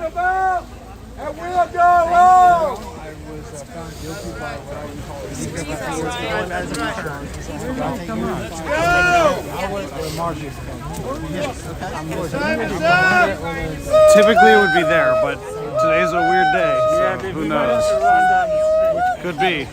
talking about, and we'll go home. I was found guilty by what I would call Let's go! Time's up! Typically it would be there, but today's a weird day, so who knows? Could be.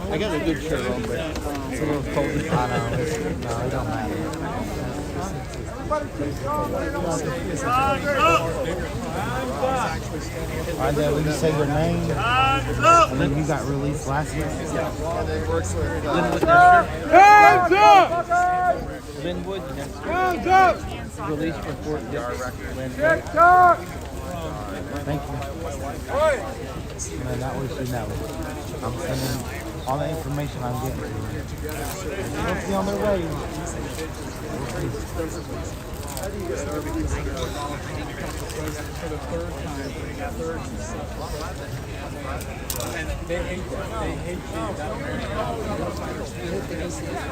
I got a good shirt on, but it's a little cold. I know. No, it don't matter. Alright, Dad, when you say your name, and then you got released last night. Hands up! Linwood, Hands up! released for Fort TikTok! Thank you. Man, that way she knows. I'm sending all the information I'm getting to her. They'll be on their way. And they hate that. They hate that American.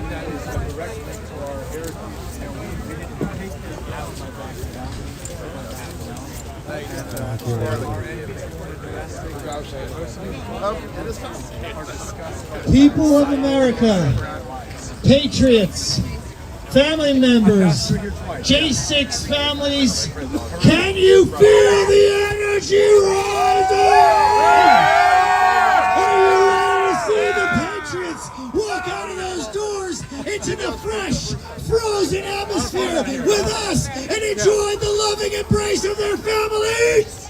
That is a direct link to our heritage. And we didn't take this out of my background. People of America, patriots, family members, J6 families, can you feel the energy rising? Are you ready to see the patriots walk out of those doors into the fresh, frozen atmosphere with us and enjoy the loving embrace of their families?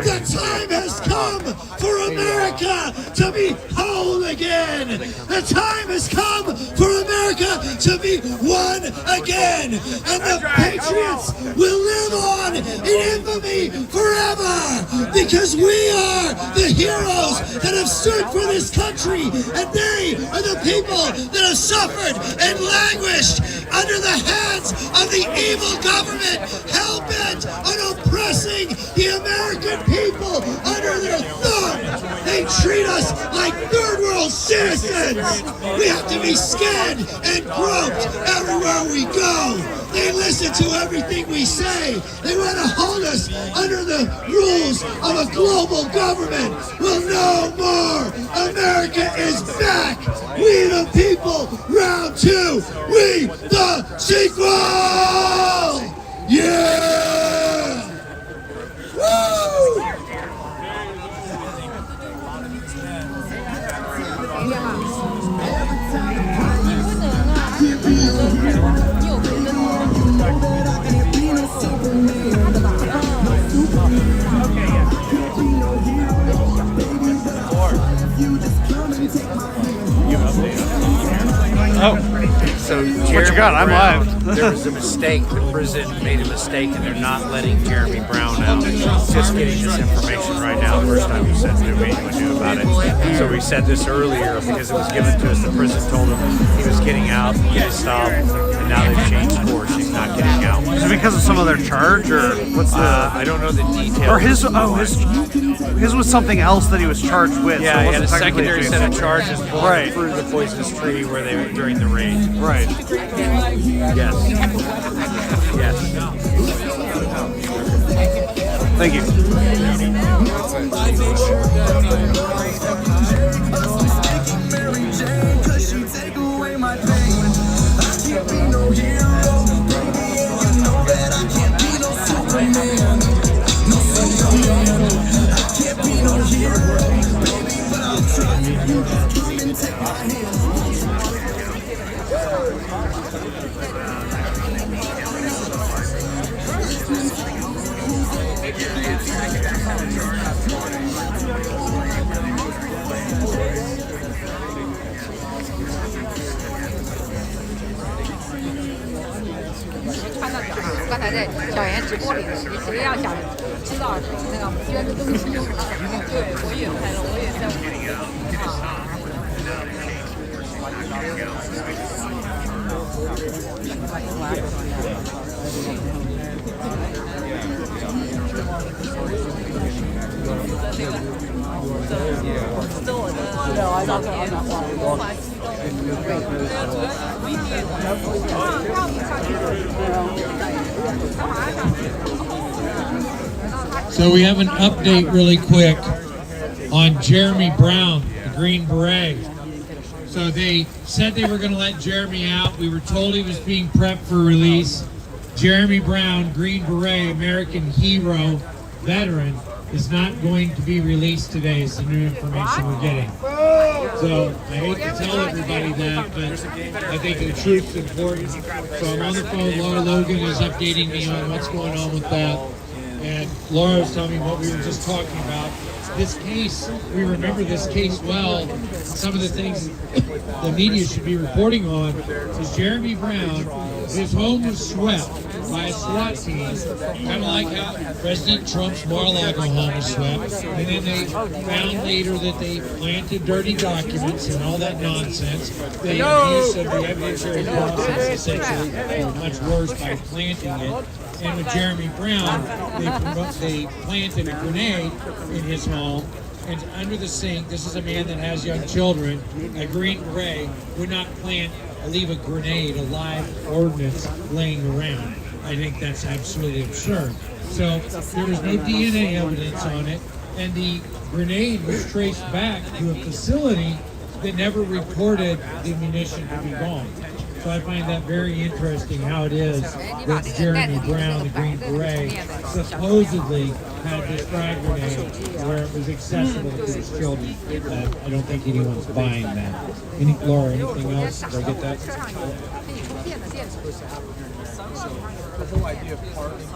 The time has come for America to be whole again. The time has come for America to be one again. And the patriots will live on in infamy forever because we are the heroes that have stood for this country, and they are the people that have suffered and languished under the hands of the evil government, hell-bent on oppressing the American people under their thumb. They treat us like third world citizens. We have to be scanned and groped everywhere we go. They listen to everything we say. They want to hold us under the rules of a global government. Well, no more. America is back. We the people, round two. We the sequel. Yeah. Woo! Oh, So what you got? I'm live. There was a mistake. The prison made a mistake, and they're not letting Jeremy Brown out. Just getting this information right now. First time we sent it to me, we knew about it. So we said this earlier because it was given to us. The prison told him he was getting out, get stopped, and now they've changed course. He's not getting out. Is it because of some of their charge, or what's the? I don't know the details. Or his? Oh, his was something else that he was charged with. Yeah, so he it had a wasn't technically secondary set of charges Right. through the poisonous tree where they were during the raid. Right. Yes. Yes. Thank you.刚才在小妍直播里，其实要想知道那个捐的东西，对，我也拍了，我也在 So we have an update really quick on Jeremy Brown, the Green Beret. So they said they were going to let Jeremy out. We were told he was being prepped for release. Jeremy Brown, Green Beret, American hero, veteran, is not going to be released today. Is the new information we're getting. So I hate to tell everybody that, but I think the truth's important. So I'm on the phone. Laura Logan is updating me on what's going on with that. And Laura was telling me what we were just talking about. This case, we remember this case well. Some of the things the media should be reporting on is Jeremy Brown, his home was swept by a SWAT team, kind of like how President Trump's Mar-a-Lago home was swept. And then they found later that they planted dirty documents and all that nonsense. The abuse of the evidentiary process essentially much worse by planting it. And with Jeremy Brown, they planted a grenade in his home, and under the sink, this is a man that has young children, a Green Beret would not leave a grenade, a live ordnance laying around. I think that's absolutely absurd. So there was no DNA evidence on it, and the grenade was traced back to a facility that never reported the munition to be gone. So I find that very interesting how it is that Jeremy Brown, the Green Beret, supposedly had this frag grenade where it was accessible to his children. I don't think anyone's buying that. Laura, anything else? Did I get that? The whole idea of pardoning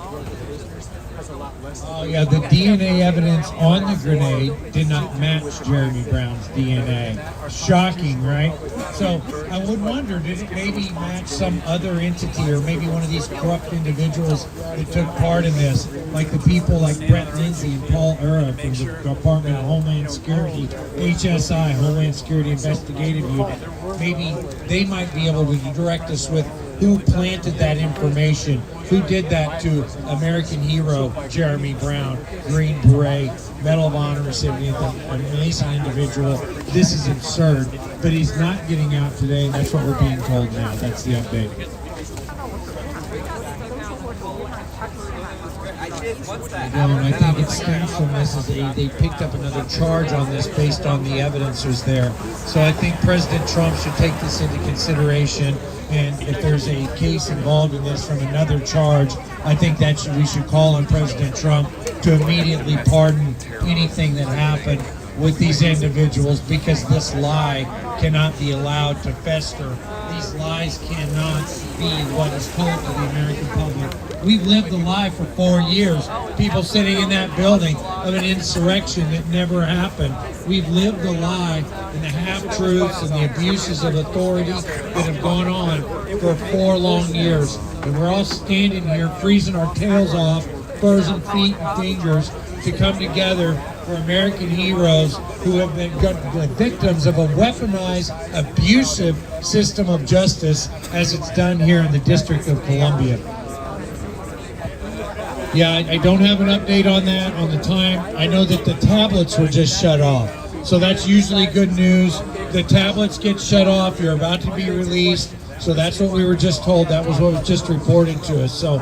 prisoners has a lot less. Oh yeah, the DNA evidence on the grenade did not match Jeremy Brown's DNA. Shocking, right? So I would wonder, did it maybe match some other entity or maybe one of these corrupt individuals that took part in this, like the people like Brett Lindsay and Paul Ura from the Department of Homeland Security, HSI, Homeland Security Investigative Unit. Maybe they might be able to direct us with who planted that information, who did that to American hero Jeremy Brown, Green Beret, Medal of Honor recipient, an amazing individual. This is absurd, but he's not getting out today, and that's what we're being told now. That's the update. I think it stems from this is they picked up another charge on this based on the evidence was there. So I think President Trump should take this into consideration, and if there's a case involved in this from another charge, I think that we should call on President Trump to immediately pardon anything that happened with these individuals, because this lie cannot be allowed to fester. These lies cannot be what is told to the American public. We've lived the lie for 4 years. People sitting in that building of an insurrection that never happened. We've lived the lie and the half-truths and the abuses of authority that have gone on for 4 long years. And we're all standing here freezing our tails off, frozen feet and fingers, to come together for American heroes who have been victims of a weaponized, abusive system of justice as it's done here in the District of Columbia. Yeah, I don't have an update on that, on the time. I know that the tablets were just shut off. So that's usually good news. The tablets get shut off, you're about to be released. So that's what we were just told. That was what was just reported to us. So,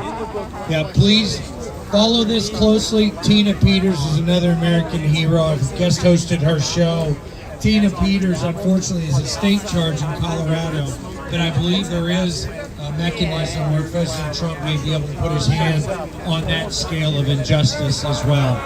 yeah, please follow this closely. Tina Peters is another American hero. I've guest hosted her show. Tina Peters, unfortunately, is a state charge in Colorado, but I believe there is a mechanism where President Trump may be able to put his hand on that scale of injustice as well.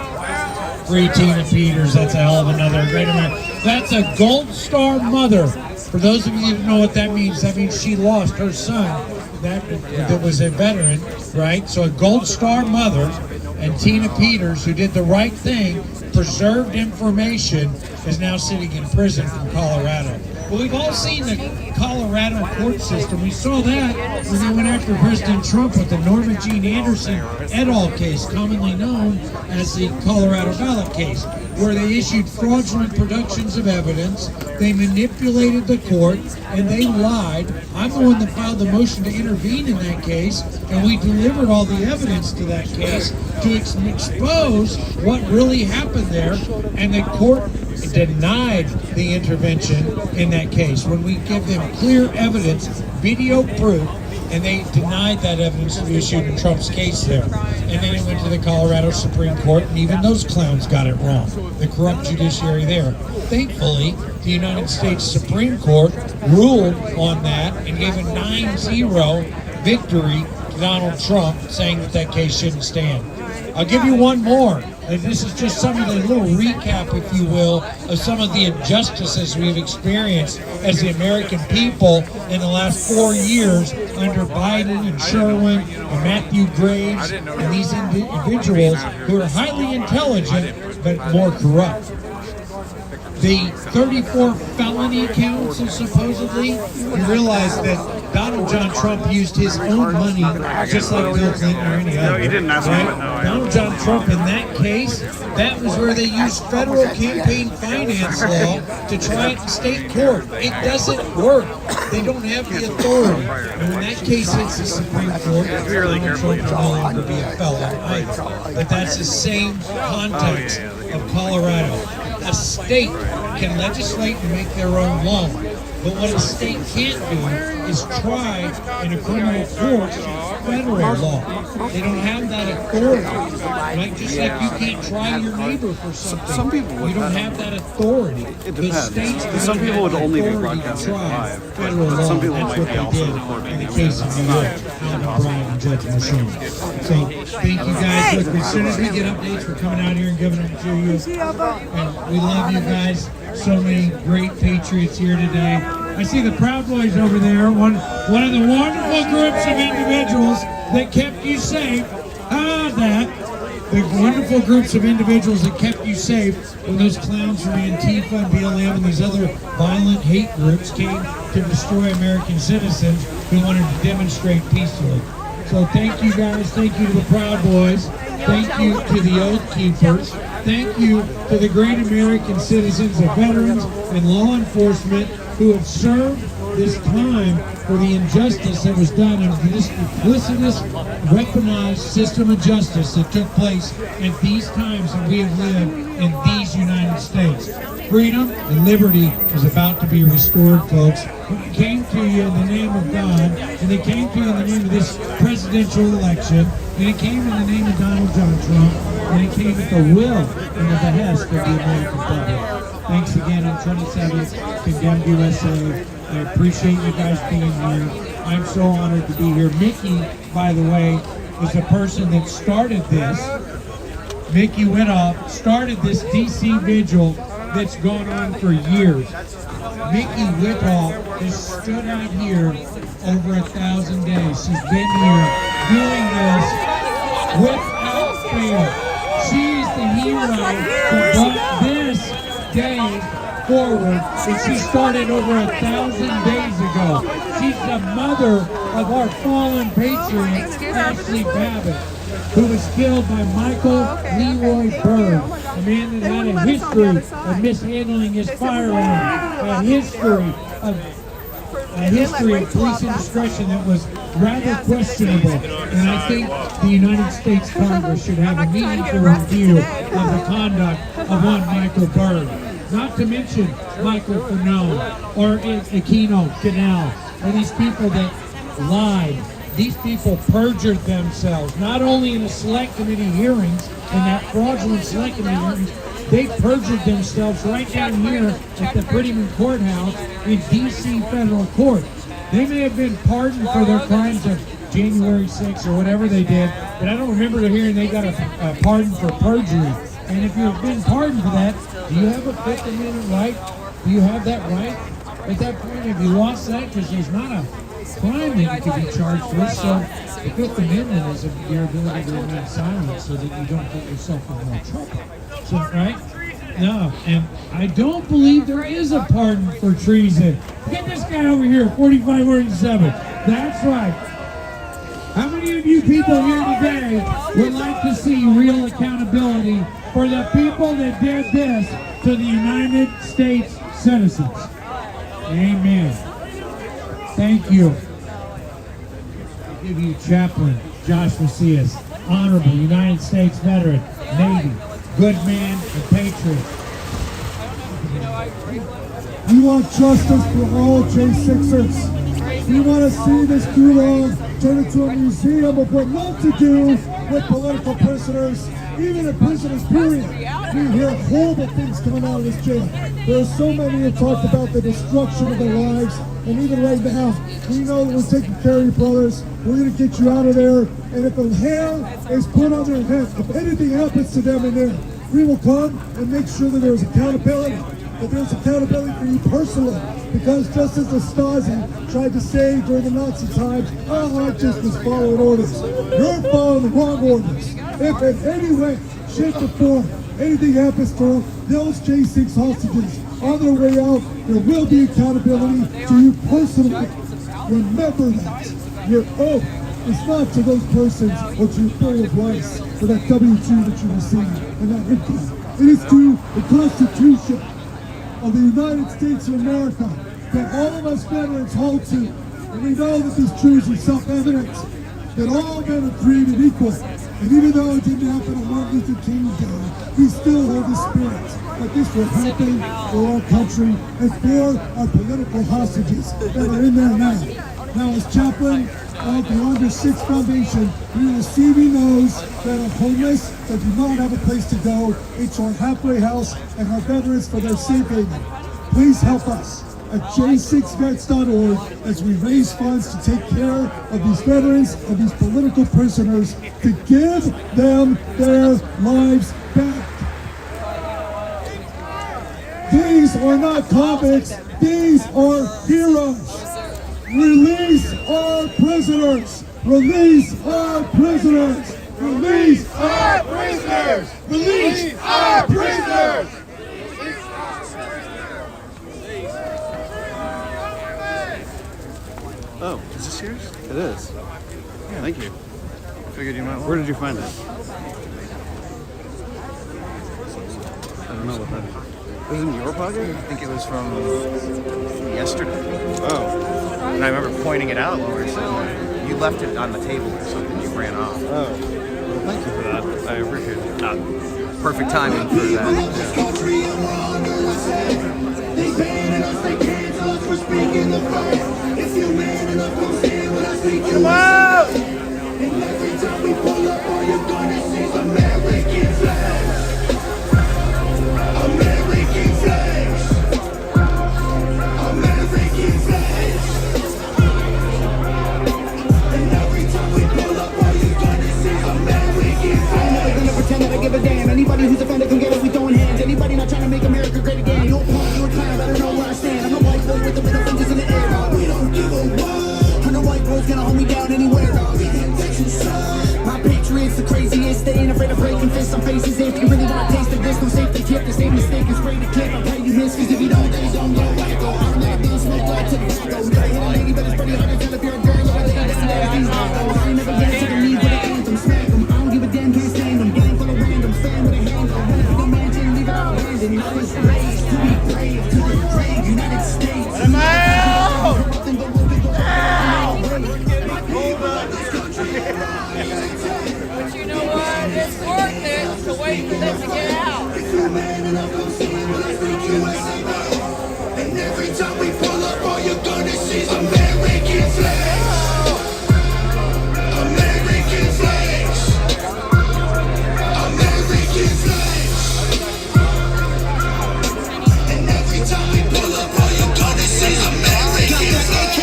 Free Tina Peters, that's a hell of another great American. That's a Gold Star mother. For those of you who know what that means she lost her son that was a veteran, right? So a Gold Star mother, and Tina Peters, who did the right thing, preserved information, is now sitting in prison from Colorado. Well, we've all seen the Colorado court system. We saw that when they went after President Trump with the Norma Jean Anderson et al. Case, commonly known as the Colorado ballot case, where they issued fraudulent productions of evidence, they manipulated the court, and they lied. I'm the one that filed the motion to intervene in that case, and we delivered all the evidence to that case to expose what really happened there, and the court denied the intervention in that case when we give them clear evidence, video proof, and they denied that evidence to be issued in Trump's case there. And then it went to the Colorado Supreme Court, and even those clowns got it wrong, the corrupt judiciary there. Thankfully, the United States Supreme Court ruled on that and gave a 9-0 victory to Donald Trump, saying that that case shouldn't stand. I'll give you one more. This is just some of the little recap, if you will, of some of the injustices we've experienced as the American people in the last 4 years under Biden and Sherwin and Matthew Graves and these individuals who are highly intelligent but more corrupt. The 34 felony counts, supposedly, you realize that Donald John Trump used his own money just like Bill Clinton or any other. No, he didn't ask right? me, no, Donald John Trump, in that case, that was where they used federal campaign finance law to try it in state court. It doesn't work. They don't have the authority. And when that case hits the Supreme Court, Donald Trump will no longer be a felon either. But that's the same context of Colorado. A state can legislate and make their own law, but what a state can't do is try in a criminal court federal law. They don't have that authority, right? Just like you can't try your neighbor for something. Some people would. You don't have that authority. It The depends. states Some don't people have would the only be authority to broadcasting try live. federal law. Some people That's might what be they also did recording in the it. case of New York, Alan Bryan and Judge Machine. So thank you guys. Look, as soon as we get updates, we're coming out here and giving them to you. And we love you guys. So many great patriots here today. I see the Proud Boys over there, one of the wonderful groups of individuals that kept you safe. How about that? The wonderful groups of individuals that kept you safe when those clowns from Antifa and BLM and these other violent hate groups came to destroy American citizens who wanted to demonstrate peacefully. So thank you guys. Thank you to the Proud Boys. Thank you to the Oath Keepers. Thank you to the great American citizens, the veterans and law enforcement who have served this time for the injustice that was done and this duplicitous, weaponized system of justice that took place at these times that we have lived in these United States. Freedom and liberty is about to be restored, folks. It came to you in the name of God, and it came to you in the name of this presidential election, and it came in the name of Donald John Trump, and it came at the will and the behest of the American public. Thanks again on 27th, Condemned USA. I appreciate you guys being here. I'm so honored to be here. Mickey, by the way, is the person that started this. Mickey Witthoff started this DC vigil that's gone on for years. Mickey Witthoff has stood out here over 1,000 days. She's been here doing this without fail. She's the hero that brought this day forward, and she started over 1,000 days ago. She's the mother of our fallen patriot, Ashley Babbitt, who was killed by Michael Leroy Byrd, a man that had a history of mishandling his firearm, a history of police indiscretion that was rather questionable. And I think the United States Congress should have a meaningful review of the conduct of one Michael Byrd. Not to mention Michael Fano or Aquino Canal, or these people that lied. These people perjured themselves, not only in the select committee hearings, in that fraudulent select committee hearings, they perjured themselves right down here at the Prettyman Courthouse in D.C. federal court. They may have been pardoned for their crimes of January 6th or whatever they did, but I don't remember hearing they got a pardon for perjury. And if you've been pardoned for that, do you have a Fifth Amendment right? Do you have that right? At that point, have you lost that? Because there's not a crime that you can be charged with. So the Fifth Amendment is your ability to remain silent so that you don't get yourself in more trouble. So, right? No, and I don't believe there is a pardon for treason. Get this guy over here, 4547. That's right. How many of you people here today would like to see real accountability for the people that did this to the United States citizens? Amen. Thank you. I give you Chaplain Josh Macias, honorable United States veteran, Navy, good man, and patriot. We want justice for all J6ers. We want to see this gulag turn into a museum of what not to do with political prisoners, even in prisoners, period. We hear horrible things coming out of this jail. There are so many who talked about the destruction of their lives, and even right now, we know that we're taking care of your brothers. We're going to get you out of there, and if a hair is put on their head, if anything happens to them in there, we will come and make sure that there's accountability. That there's accountability for you personally, because just as the Stasi tried to say during the Nazi times, I just was following orders. You're following the wrong orders. If in any way, shape, or form anything happens to those J6 hostages on their way out, there will be accountability to you personally. Remember that. Your oath is not to those persons or to your bill of rights for that W-2 that you received and that income. It is to the Constitution of the United States of America that all of us veterans hold to. And we know that these truths are self-evident, that all men are created equal. And even though it didn't happen on Martin Luther King's day, we still hold the spirit that this will happen for our country and for our political hostages that are in there now. Now, as chaplain of the Under 6 Foundation, we are receiving those that are homeless, that do not have a place to go, into our halfway house, and our veterans for their safe haven. Please help us at j6vets.org as we raise funds to take care of these veterans and these political prisoners, to give them their lives back. These are not convicts, these are heroes. Release our prisoners! Release our prisoners! Release our prisoners! Release our prisoners! Oh, is this yours? It is. Yeah, thank you. Figured you might. Where did you find it? I don't know what that is. Was it in your pocket? I think it was from yesterday. Oh. And I remember pointing it out when we were sitting there. You left it on the table or something. You ran off. Oh. Well, thank you for that. I appreciate it. Perfect timing for that. Come on! Every time we pull up, all you're gonna see is American flags. American flags. American flags. And every time we pull up, all you're gonna see is American flags. I'm never gonna pretend that I give a damn. Anybody who's offended can get it, we throwing hands. Anybody not trying to make America great again. You're a punk, you're a clown, better know where I stand. I'm a white boy with the middle fingers in the air. We don't give a what. And the white boy's gonna hold me down anywhere, dog. My patriots the craziest, they ain't afraid of breaking fists on faces. If you really wanna taste of this, no safety tip. The same mistake is spray the clip. I pray you miss, cause if you don't, they don't go wacko. I'm not being smoke like tobacco. Never hit a lady, but it's pretty hard to tell if you're a girl or a lady. Listen to these vocals. I ain't never been to the lead with an anthem. Smack them, I don't give a damn, can't stand them. Gang full of randoms, fan with a handle. Run up in the mansion, leave it all abandoned. I was raised to be brave, to the brave United States. Let him out! But you know what? It's worth it to wait for them to get out. And every time we pull up, all you're gonna see is American flags. American flags. American flags. And every time we pull up, all you're gonna see is American flags.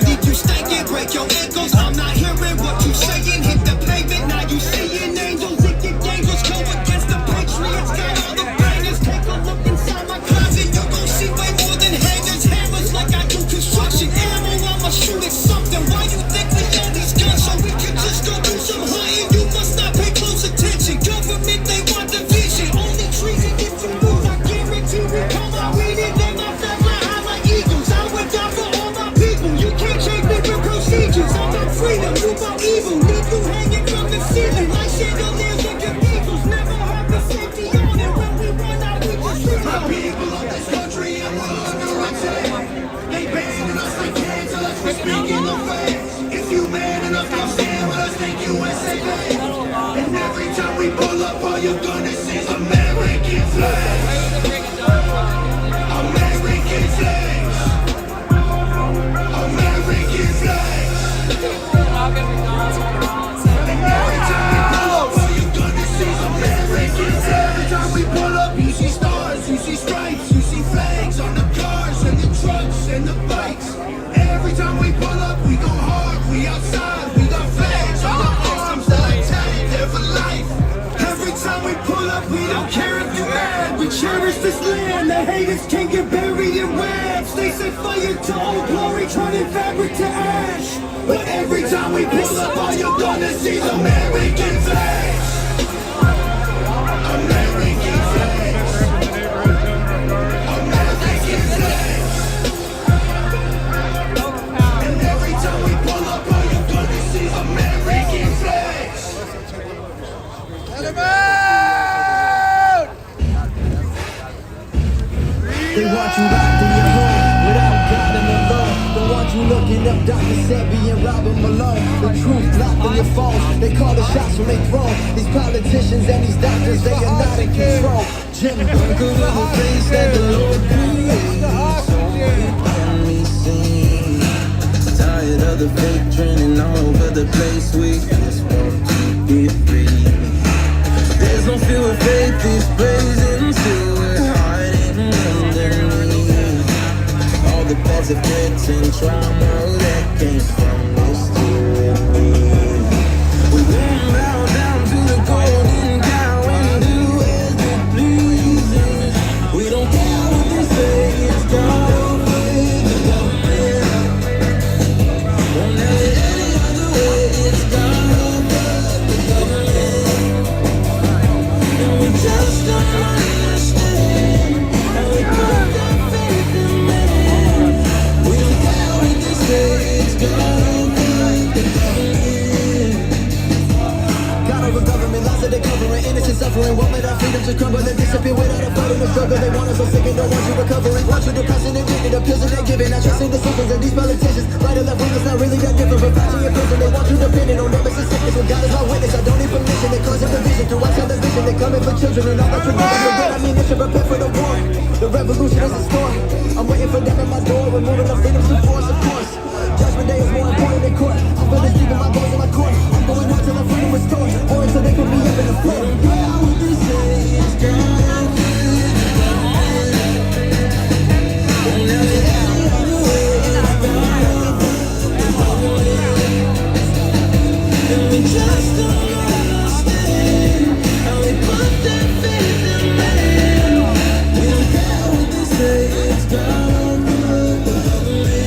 Did you stank it, break your ankles? I'm not hearing what you saying. Hit the pavement, now you seeing angels. Wicked angels go against the patriots. Got all the bangers. Take a look inside my closet. Cherish this land, the haters can't get buried in raps. They set fire to old glory, turning fabric to ash. But every time we pull up, all you're gonna see is American flags. American flags. American flags. And every time we pull up, all you're gonna see is American flags. Let him out! They want you locked in your home without God and the law. They want you looking up Dr. Sebi and Robert Malone. The truth locked in your phones. They call the shots when they throw. These politicians and these doctors, they are not in control. Jim, good of the things that the Lord created. So can we sing? Tired of the fake trending all over the place. We just want to be free. There's no fear of faith, these blazing silver. All the beds of hits and trauma that came from this tyranny. We won't bow down to the golden cow and do as we please. We don't care what they say, it's God over the government. Won't have it any other way, it's God over the government. And we just don't understand how we put that faith in man. We don't care what they say, it's God over the government. God over government, lies that they covering, innocent suffering. Won't let our freedom to crumble and disappear without a fight in the struggle. They want us so sick and don't want you recovering. Want you depressing and drinking the pills that they're giving. Not trusting the systems of these politicians. Right or left wing, it's not really that different. But fighting in prison, they want you dependent on them. It's a sickness. When God is my witness, I don't need permission. They cause a division through our television. They coming for children and all that you give. I mean, they should prepare for the war. The revolution is in store. I'm waiting for them at my door. Removing the freedoms to force, of course. Judgment day is more important than court. I feel this deep in my bones in my court. I'm going on till the freedom restored, or until they put me up in the floor. Yeah, what they say is God over the government. Won't have it any other way, it's God over the government. And we just don't understand how they put their faith in man. We don't care what they say, it's God over the government.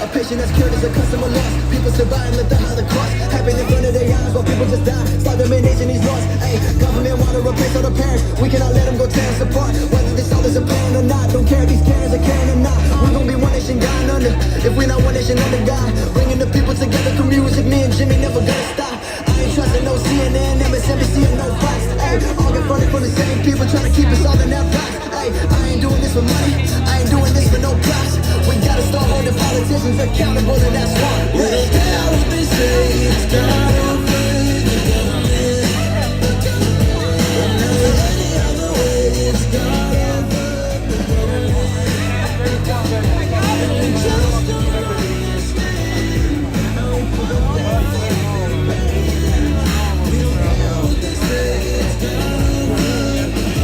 A patient that's cured is a customer lost. People survive, let the Holocaust happen in front of their eyes while people just die. Stop elimination, these laws. Hey, government wanna replace all the parents. We cannot let them go tear us apart. Whether this all is apparent or not, don't care if these Karens are caring or not. We gon' be one nation, dying under. If we not one nation under God, bringing the people together through music. Me and Jimmy never gonna stop. I ain't trusting no CNN, MSNBC, and no Fox. Hey, all get funded from the same people trying to keep us all in that box. Hey, I ain't doing this for money. I ain't doing this for no props. We gotta start holding politicians accountable, and that's why. We don't care what they say, it's God over the government. Won't have it any other way, it's God over the government. And we just don't understand how we put that faith in man. We don't care what they say, it's God over the government.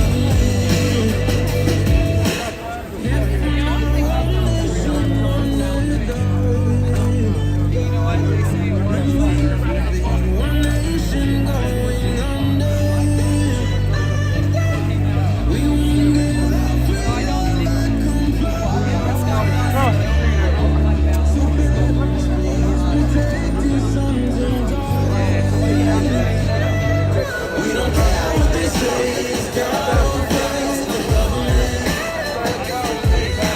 One nation going under. We won't give our freedom back completely. So please protect your sons and daughters. We don't care what they say, it's God over the government.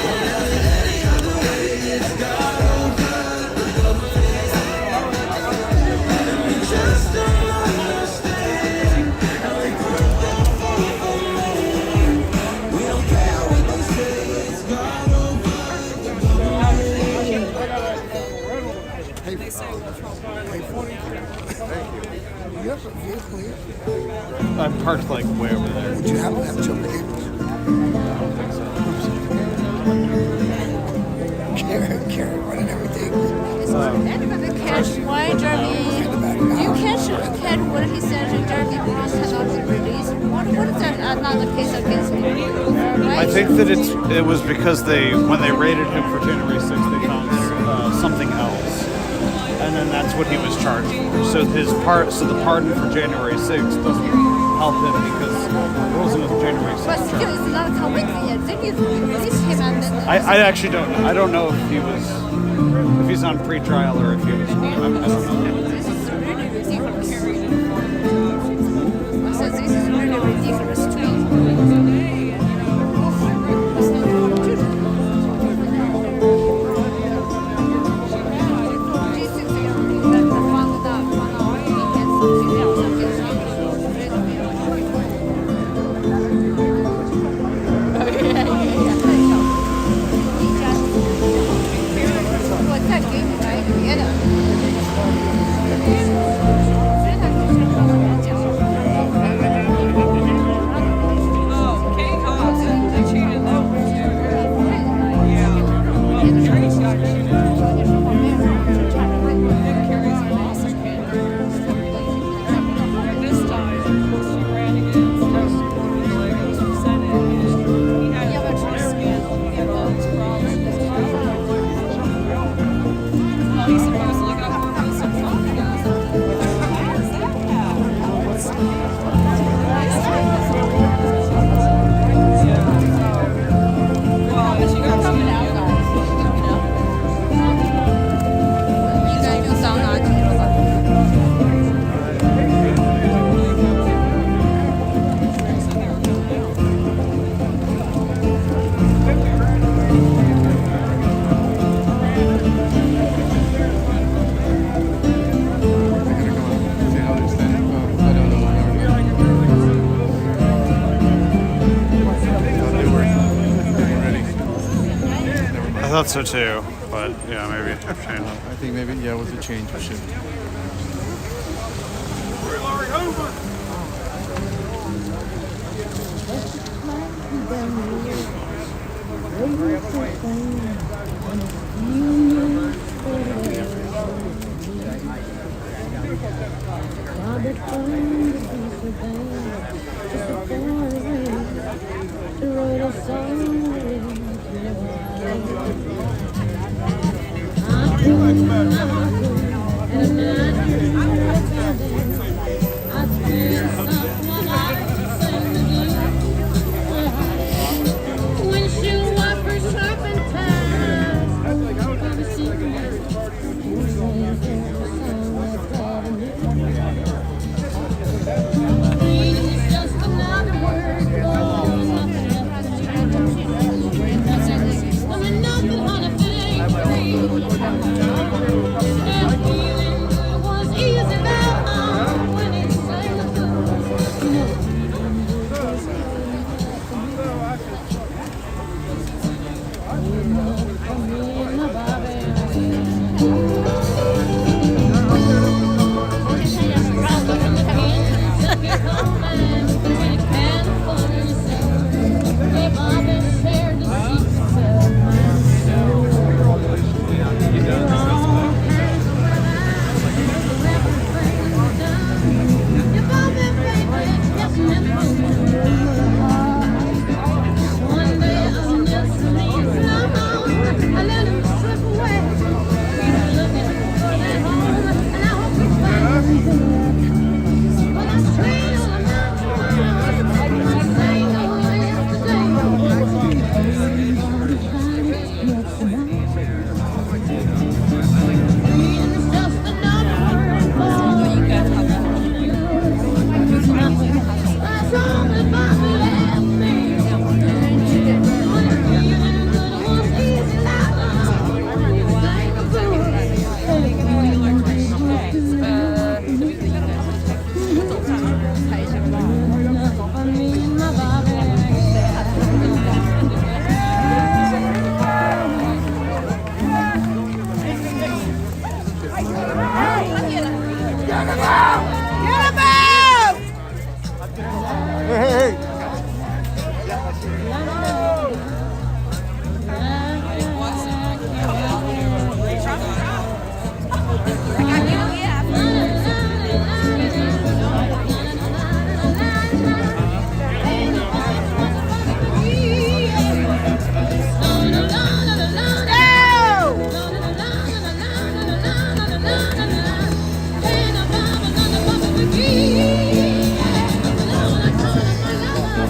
Won't have it any other way, it's God over the government. And we just don't understand how they put that faith in man. We don't care what they say, it's God over the government. Yes, yes, please. I'm parked like way over there. Do you happen to have chocolate cables? Carrot running everything. Why Jeremy? You catch what he said Jeremy Brown cannot be released. What is that another case against him? Right? I think that it was because when they raided him for January 6th, they found something else, and then that's what he was charged for. So the pardon for January 6th doesn't help him because it wasn't a January 6th But charge. still, it's not convicted yet. They need to release him and then. I actually don't know. I don't know if he's on pre-trial or if he was. I don't know. This is really ridiculous. So this is really ridiculous to me. I thought so too, but yeah, maybe I've changed. I think maybe, yeah, with the change, we should. Nothing on a thing.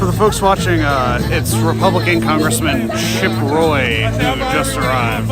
For the folks watching, it's Republican Congressman Chip Roy who just arrived.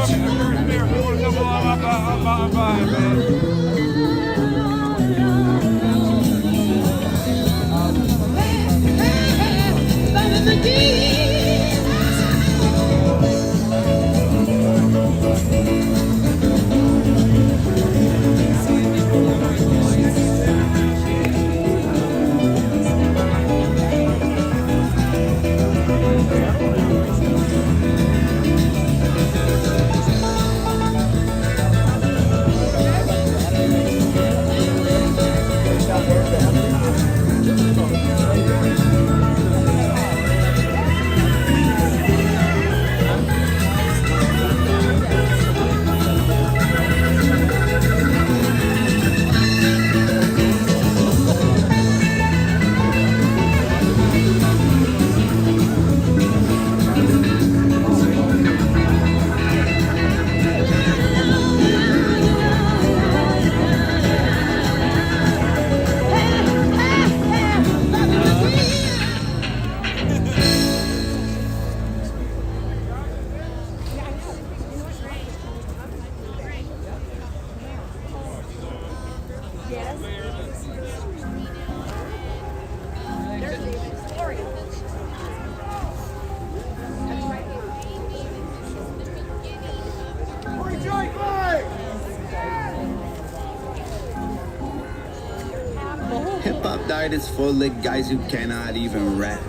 Hip-hop diet is full of guys who cannot even rap.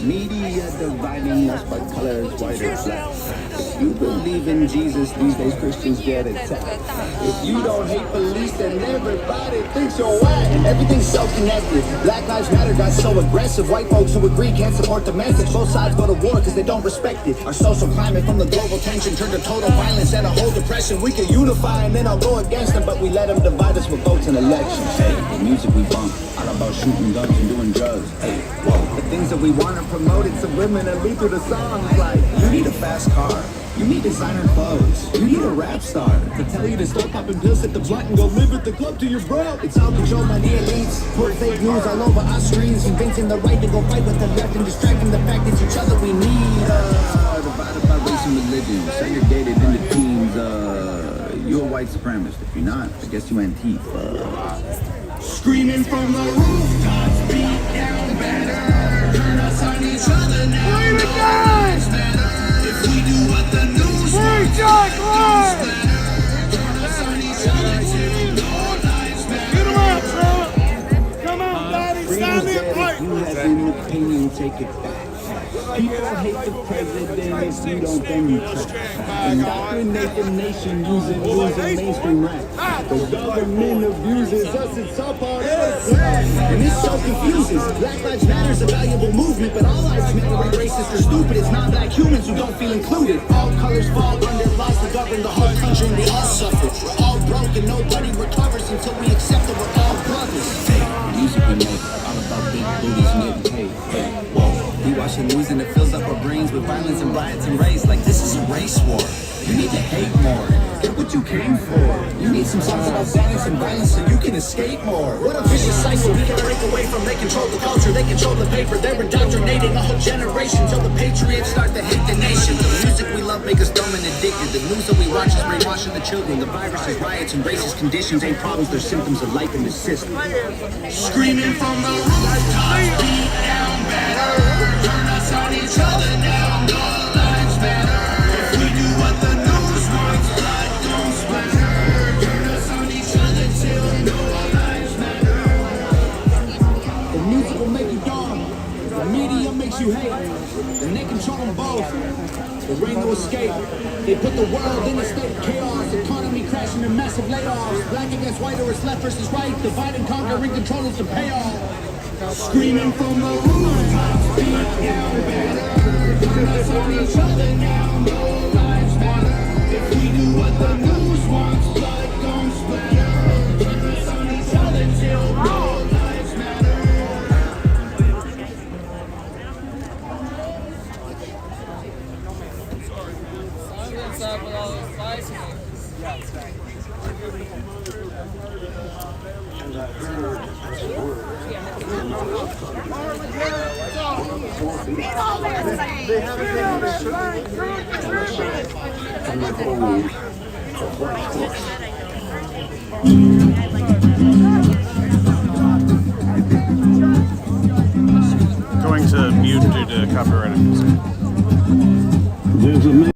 Media dividing us by colors, white or black. If you believe in Jesus, these days Christians get attacked. If you don't hate police, then everybody thinks you're whack. Everything's so connected. Black Lives Matter got so aggressive. White folks who agree can't support the message. Both sides go to war because they don't respect it. Our social climate from the global tension turned to total violence and a whole depression. We can unify and then I'll go against them, but we let them divide us with votes and elections. Hey, the music we bump, all about shooting guns and doing drugs. Hey, whoa, the things that we want to promote it subliminally through the songs. Like, you need a fast car, you need designer clothes, you need a rap star to tell you to stop popping pills at the blunt and go live at the club to your bro. It's all controlled by the elites, put fake news all over our screens, convincing the right to go fight with the left and distracting the fact that each other we need. Divided by race and religion, segregated into teams. You're a white supremacist. If you're not, I guess you Antifa. Screaming from the rooftops, beat down better. Turn us on each other now. Lives matter. If we do what the news wants, turn us on each other till all lives matter. Get him out, Trump. Come on, daddy, stand me right. You have an opinion, take it back. People hate the president, if you don't, then you trash. Indoctrinate the nation using mainstream rap. The government abuses us, it's up on us. And this so confuses. Black Lives Matter is a valuable movement, but all lives matter ain't racist or stupid. It's non-black humans who don't feel included. All colors fall under laws to govern the whole country, and we all suffer. We're all broken, nobody recovers until we accept that we're all brothers. Hey, music we make, all about big booties and getting paid. Hey, whoa. We watch the news and it fills up our brains with violence and riots and race. Like this is a race war. You need to hate more. Get what you came for. You need some songs about sadness and violence so you can escape more. What a vicious cycle we can break away from. They control the culture, they control the paper. They're indoctrinating a whole generation till the patriots start to hate the nation. The music we love make us dumb and addicted. The news that we watch is brainwashing the children. The viruses, riots, and racist conditions ain't problems. They're symptoms of life in the system. Screaming from the rooftops, beat down better. Turn us on each other now, all lives matter. If we do what the news wants, blood don't splatter. Turn us on each other till all lives matter. The music will make you dumb. The media makes you hate. And they control them both. There ain't no escape. They put the world in a state of chaos. Economy crashing and massive layoffs. Black against white or it's left versus right. Divide and conquer and control is the payoff. Screaming from the rooftops, beat down better. Turn us on each other now, no lives matter. If we do what the news wants, blood don't splatter. Turn us on each other till all lives matter. Silence up with all those bicycles. Going to mute due to copyright music. There's a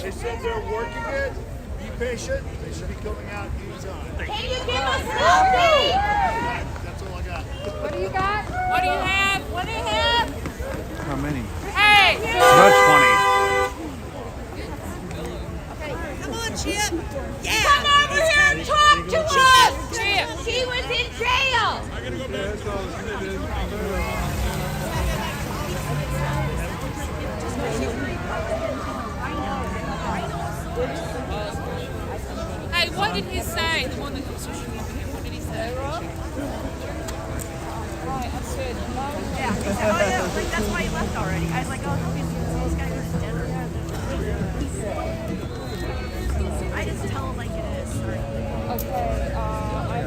They said they're working it. Be patient. They should be coming out anytime. Can you give us something? That's all I got. What do you got? What do you have? What do you have? How many? Hey! About 20. Come on, Chip. Yeah. Come over here and talk to us. Chip. He was in jail. Hey, what did he say? The one that was social media, what did he say? Right, I said no. Yeah, they said, oh yeah, like that's why he left already. I was like, oh, obviously this guy goes to Denver. I just tell him like it is. Sorry. Okay, I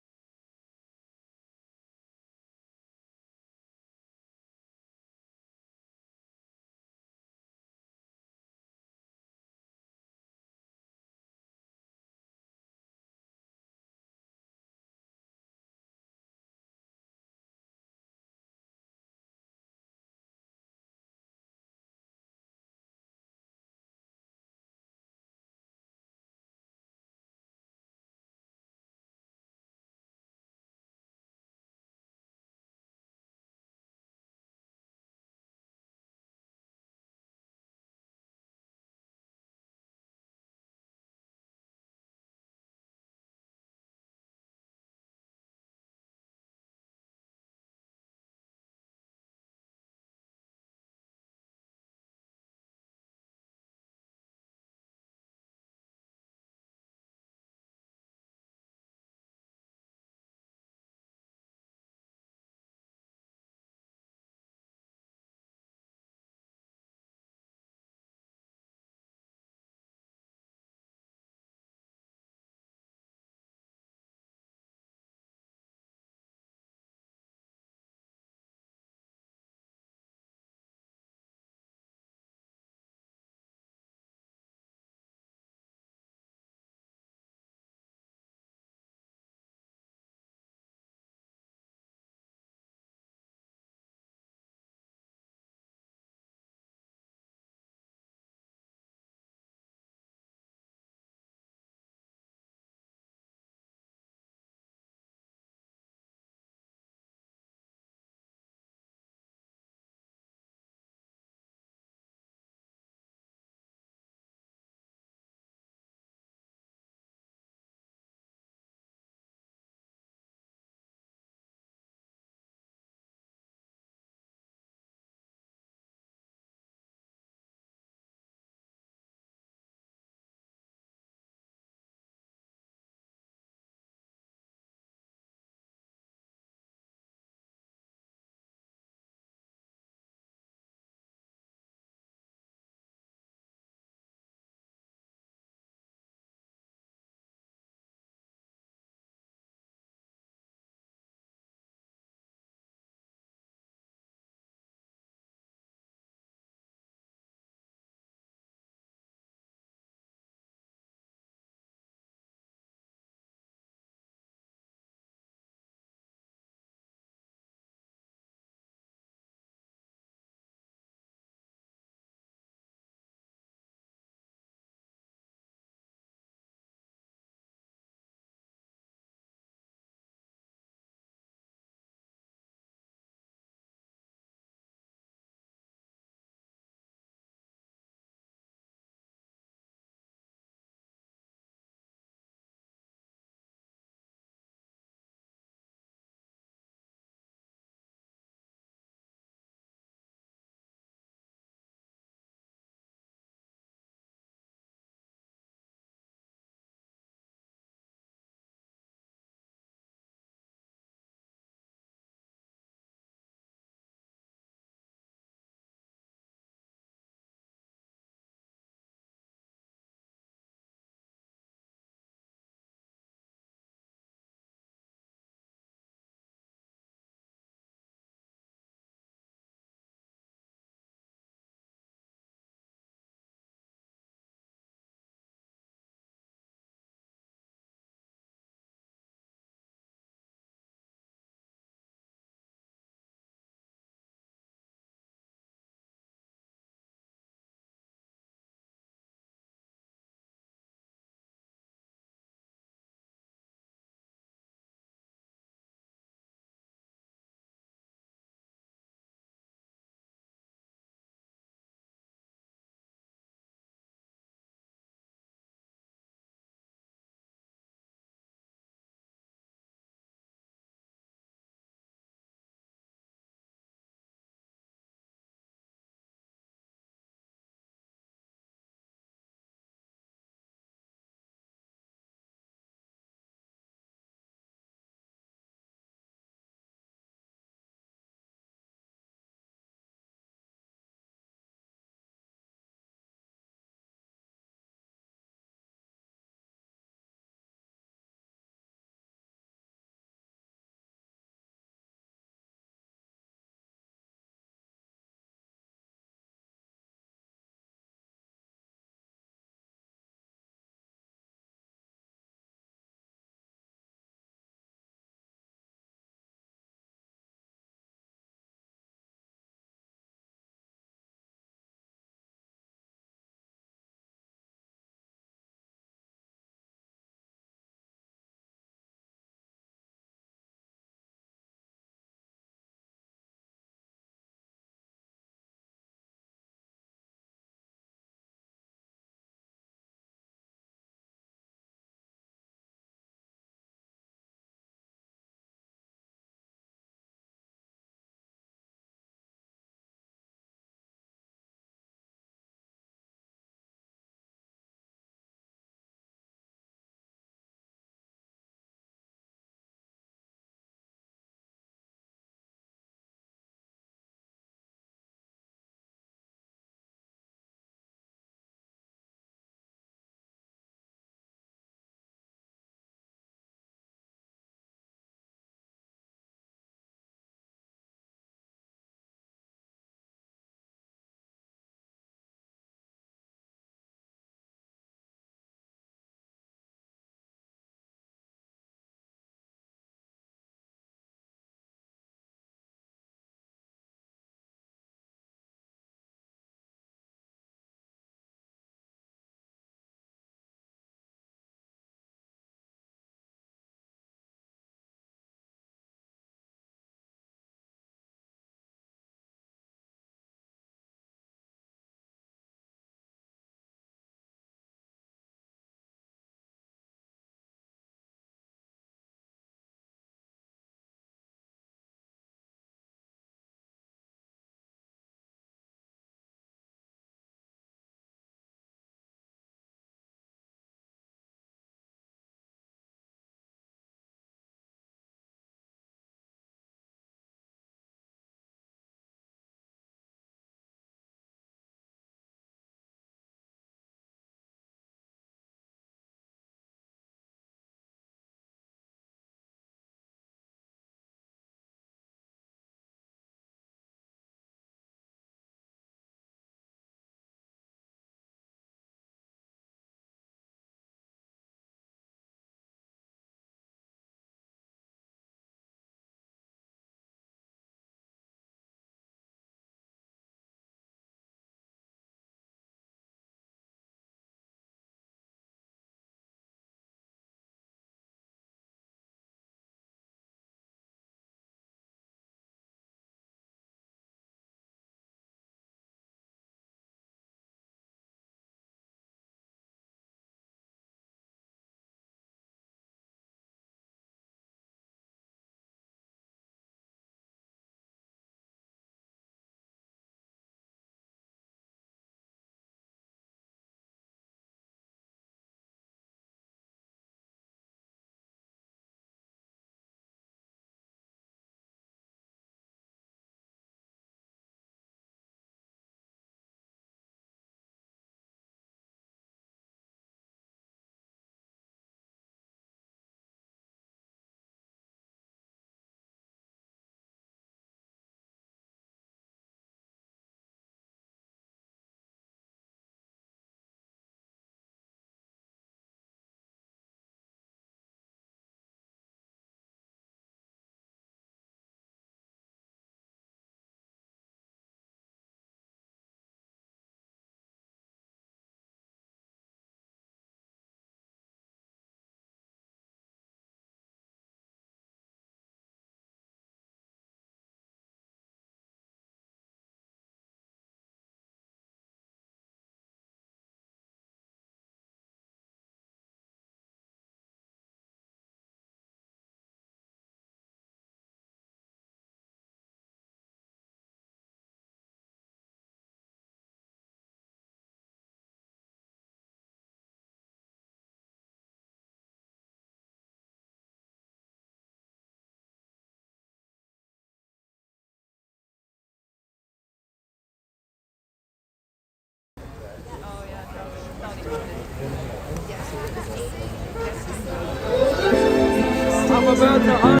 about the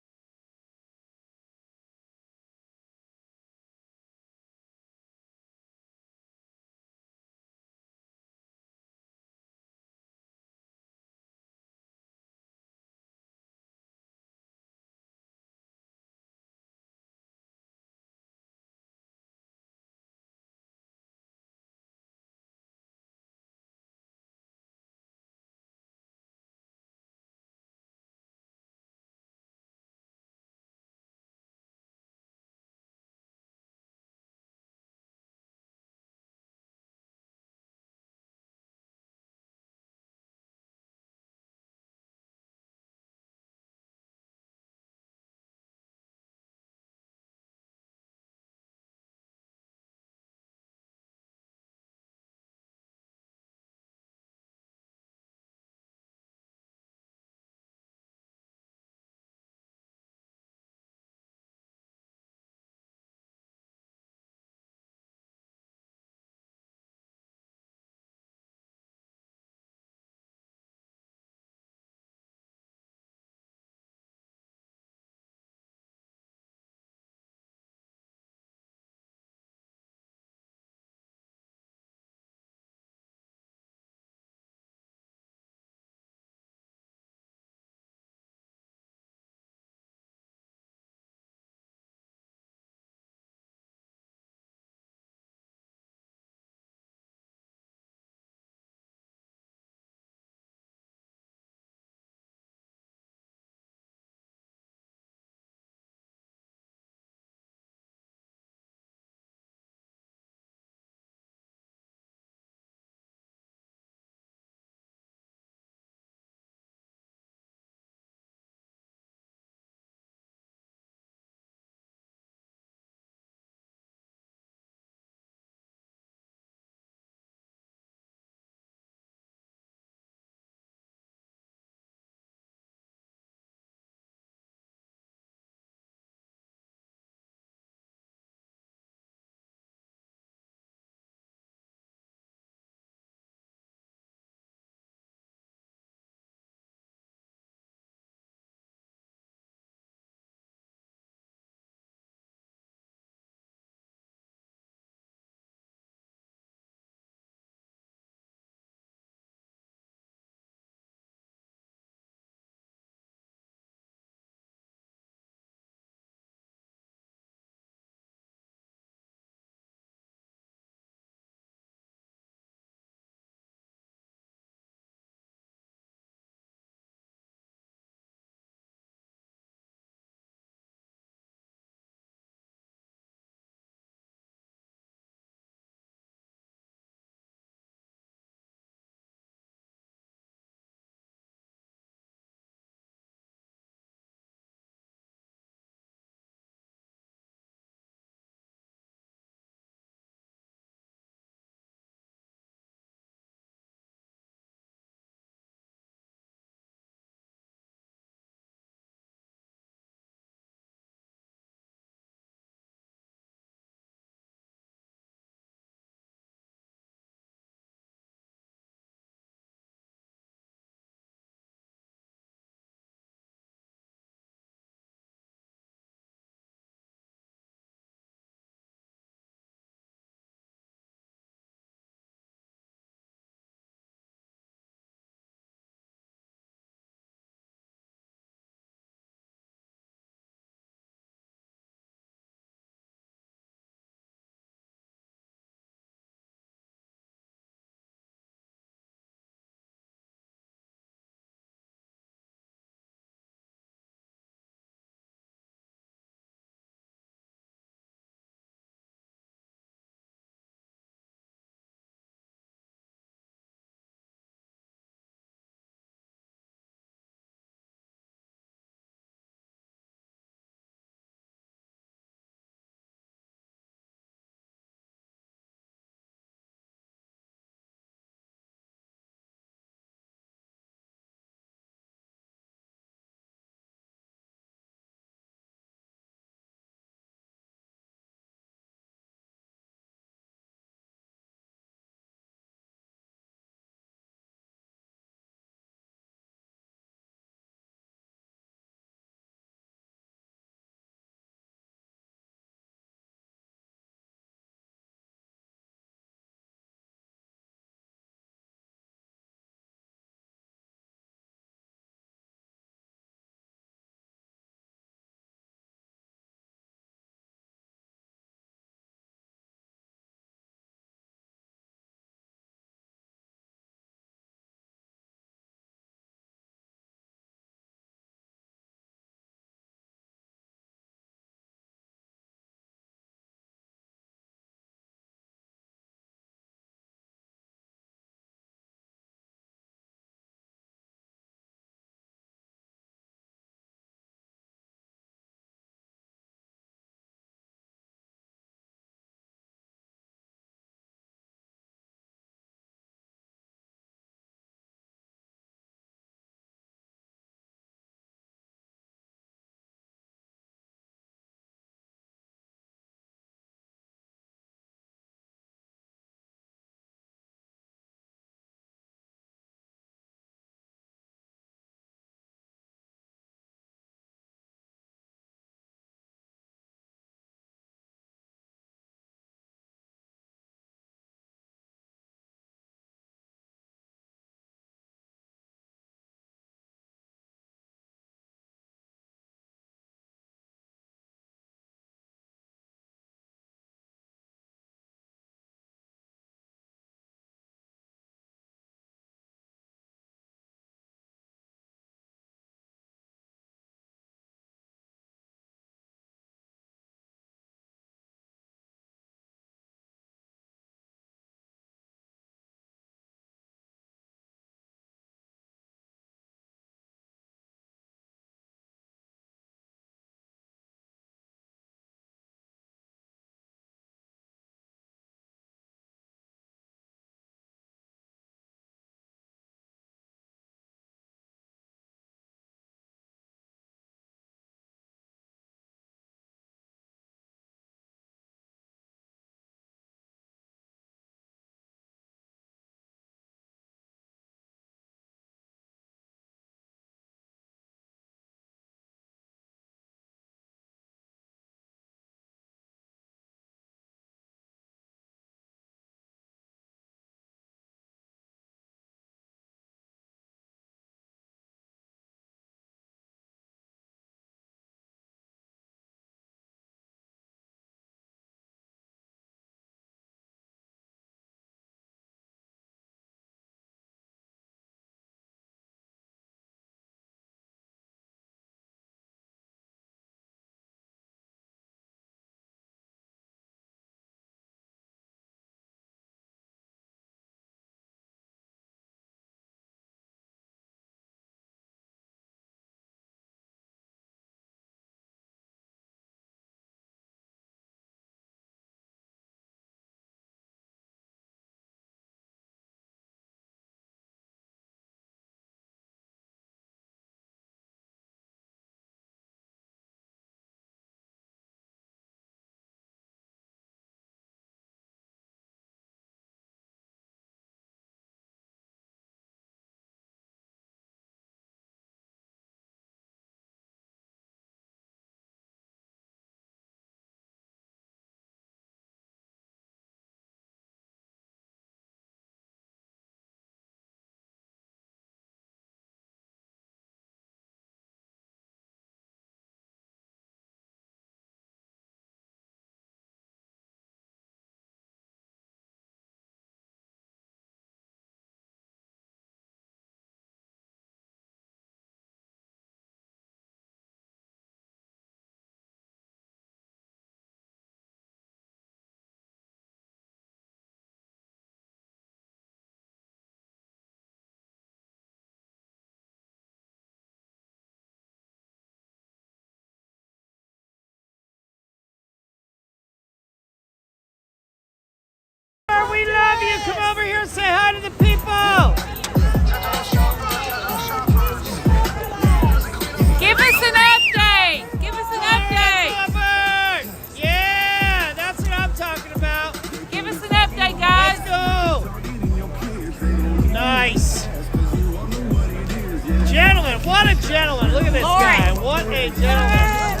What a gentleman. Look at this guy. What a gentleman.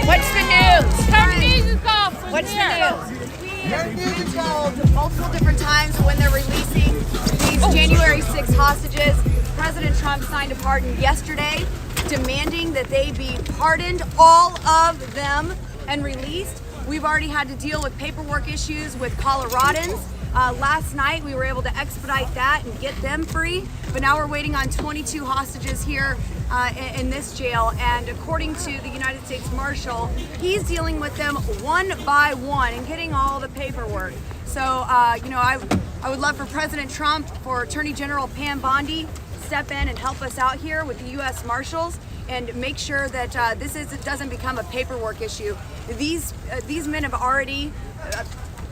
What's the news? Turn music off. What's the news? We have been told multiple different times when they're releasing these January 6 hostages. President Trump signed a pardon yesterday, demanding that they be pardoned, all of them, and released. We've already had to deal with paperwork issues with Coloradans. Last night we were able to expedite that and get them free, but now we're waiting on 22 hostages here in this jail, and according to the United States Marshal, he's dealing with them one by one and getting all the paperwork. So, you know, I would love for President Trump, for Attorney General Pam Bondi, step in and help us out here with the U.S. Marshals and make sure that doesn't become a paperwork issue. These men have already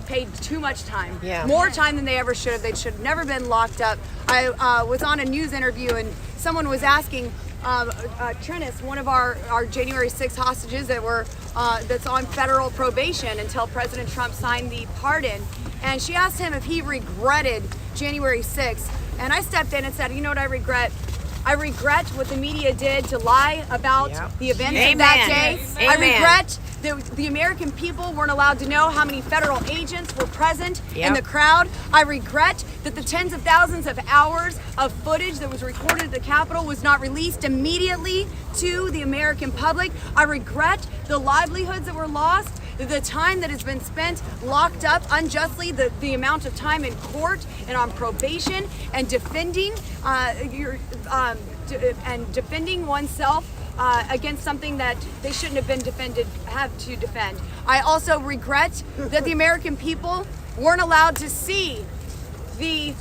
paid too much time, more time than they ever should have. They should have never been locked up. I was on a news interview and someone was asking Trennis, one of our January 6 hostages that's on federal probation until President Trump signed the pardon, and she asked him if he regretted January 6th, and I stepped in and said, you know what I regret? I regret what the media did to lie about the events of that day. I regret that the American people weren't allowed to know how many federal agents were present in the crowd. I regret that the tens of thousands of hours of footage that was recorded at the Capitol was not released immediately to the American public. I regret the livelihoods that were lost, the time that has been spent locked up unjustly, the amount of time in court and on probation and defending defending oneself against something that they shouldn't have been have to defend. I also regret that the American people weren't allowed to see the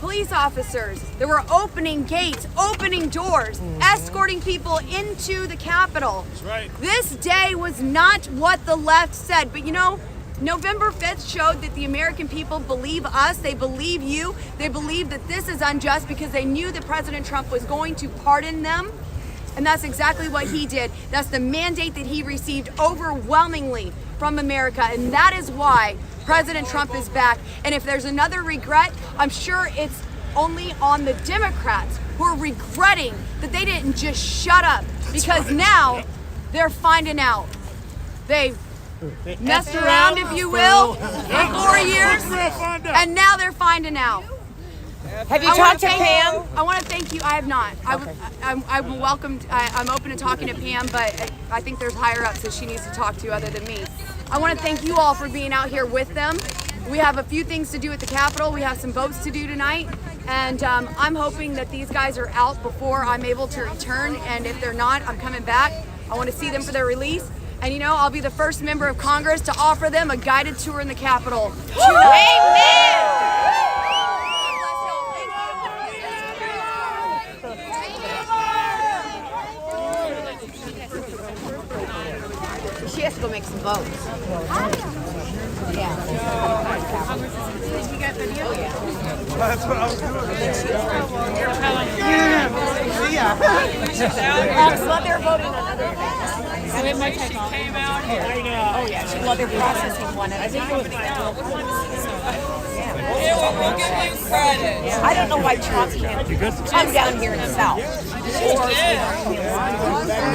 police officers that were opening gates, opening doors, escorting people into the Capitol. That's right. This day was not what the left said, but you know, November 5th showed that the American people believe us, they believe you, they believe that this is unjust because they knew that President Trump was going to pardon them, and that's exactly what he did. That's the mandate that he received overwhelmingly from America, and that is why President Trump is back. And if there's another regret, I'm sure it's only on the Democrats who are regretting that they didn't just shut up, because now they're finding out. They messed around, if you will, for 4 years, and now they're finding out. Have you talked to Pam? I want to thank you. I have not. I'm welcomed. I'm open to talking to Pam, but I think there's higher ups that she needs to talk to other than me. I want to thank you all for being out here with them. We have a few things to do at the Capitol. We have some votes to do tonight, and I'm hoping that these guys are out before I'm able to return, and if they're not, I'm coming back. I want to see them for their release. And you know, I'll be the first member of Congress to offer them a guided tour in the Capitol. Amen! She has to go make some votes. Yeah. You got video? Oh, yeah. That's what I was doing. Well, they're voting on other things. So it might take off. Came out here. Oh, yeah. Well, they're processing one at a time. We'll give you credit. I don't know why Chauncey can't come down here in the South.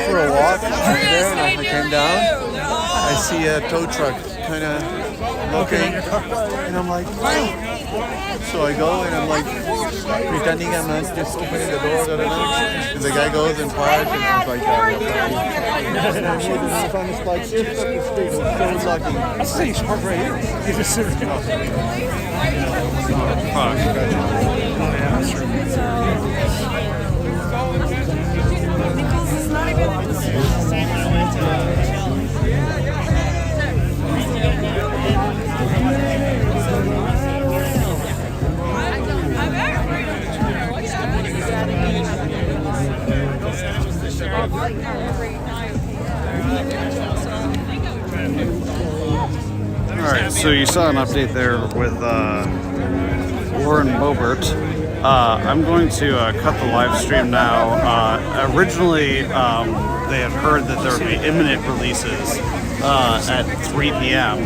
For a walk there, and I came down. I see a tow truck kind of looking, and I'm like, wow. So I go and I'm like pretending I'm not just opening the door. And the guy goes and parks, and I was like, on the spot, so lucky. That's the same park right here. You just sit Alright, so you saw an update there with Lauren Boebert. I'm going to cut the live stream now. Originally, they had heard that there would be imminent releases at 3 p.m.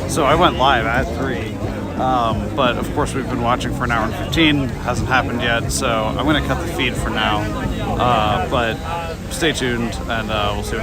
So I went live at 3. But of course, we've been watching for an hour and 15. Hasn't happened yet, so I'm going to cut the feed for now. But stay tuned, and we'll see what happens.